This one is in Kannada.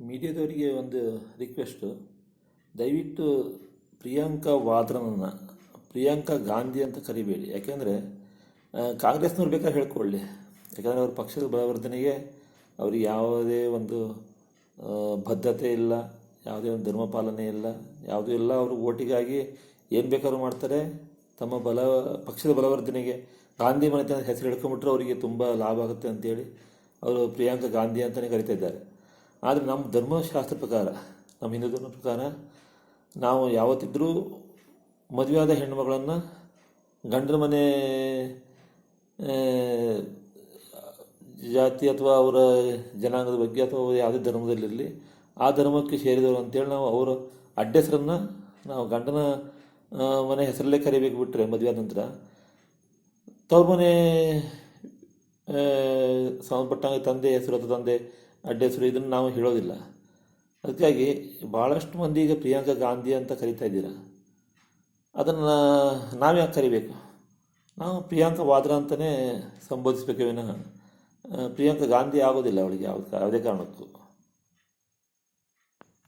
ಮೀಡಿಯಾದವರಿಗೆ ಒಂದು ರಿಕ್ವೆಸ್ಟು, ದಯವಿಟ್ಟು ಪ್ರಿಯಾಂಕಾ ವಾದ್ರನನ್ನು ಪ್ರಿಯಾಂಕಾ ಗಾಂಧಿ ಅಂತ ಕರಿಬೇಡಿ. ಯಾಕೆಂದರೆ ಕಾಂಗ್ರೆಸ್ನವ್ರು ಬೇಕಾದ್ರೆ ಹೇಳ್ಕೊಳ್ಳಿ, ಯಾಕಂದರೆ ಅವ್ರ ಪಕ್ಷದ ಬಲವರ್ಧನೆಗೆ ಅವ್ರಿಗೆ ಯಾವುದೇ ಒಂದು ಬದ್ಧತೆ ಇಲ್ಲ, ಯಾವುದೇ ಒಂದು ಧರ್ಮ ಪಾಲನೆ ಇಲ್ಲ, ಯಾವುದೂ ಇಲ್ಲ. ಅವರು ಓಟಿಗಾಗಿ ಏನು ಬೇಕಾದ್ರೂ ಮಾಡ್ತಾರೆ. ತಮ್ಮ ಪಕ್ಷದ ಬಲವರ್ಧನೆಗೆ ಗಾಂಧಿ ಮನೆತನ ಹೆಸರು ಹಿಡ್ಕೊಂಬಿಟ್ರೆ ಅವರಿಗೆ ತುಂಬ ಲಾಭ ಆಗುತ್ತೆ ಅಂತೇಳಿ ಅವರು ಪ್ರಿಯಾಂಕಾ ಗಾಂಧಿ ಅಂತಲೇ ಕರಿತಾ ಇದ್ದಾರೆ. ಆದರೆ ನಮ್ಮ ಧರ್ಮಶಾಸ್ತ್ರ ಪ್ರಕಾರ, ನಮ್ಮ ಹಿಂದೂ ಧರ್ಮ ಪ್ರಕಾರ ನಾವು ಯಾವತ್ತಿದ್ರೂ ಮದುವೆಯಾದ ಹೆಣ್ಣುಮಗಳನ್ನು ಗಂಡನ ಮನೆ ಜಾತಿ ಅಥವಾ ಅವರ ಜನಾಂಗದ ಬಗ್ಗೆ ಅಥವಾ ಯಾವುದೇ ಧರ್ಮದಲ್ಲಿರಲಿ ಆ ಧರ್ಮಕ್ಕೆ ಸೇರಿದವರು ಅಂತೇಳಿ ನಾವು ಅವರ ಅಡ್ಡೆಸರನ್ನು ನಾವು ಗಂಡನ ಮನೆ ಹೆಸರಲ್ಲೇ ಕರಿಬೇಕು. ಬಿಟ್ಟರೆ ಮದುವೆ ಆದ ನಂತರ ತವ್ರ ಮನೆ ಸಂಬಂಧಪಟ್ಟಂಗೆ ತಂದೆ ಹೆಸರು ಅಥವಾ ತಂದೆ ಅಡ್ಡ ಹೆಸರು ಇದನ್ನು ನಾವು ಹೇಳೋದಿಲ್ಲ. ಅದಕ್ಕಾಗಿ ಭಾಳಷ್ಟು ಮಂದಿ ಈಗ ಪ್ರಿಯಾಂಕಾ ಗಾಂಧಿ ಅಂತ ಕರಿತಾ ಇದ್ದೀರ. ಅದನ್ನು ನಾವು ಯಾಕೆ ಕರಿಬೇಕು? ನಾವು ಪ್ರಿಯಾಂಕಾ ವಾದ್ರಾ ಅಂತಲೇ ಸಂಬೋಧಿಸಬೇಕೇ ವಿನಃ ಪ್ರಿಯಾಂಕಾ ಗಾಂಧಿ ಆಗೋದಿಲ್ಲ ಅವಳಿಗೆ ಯಾವುದೇ ಕಾರಣಕ್ಕೂ.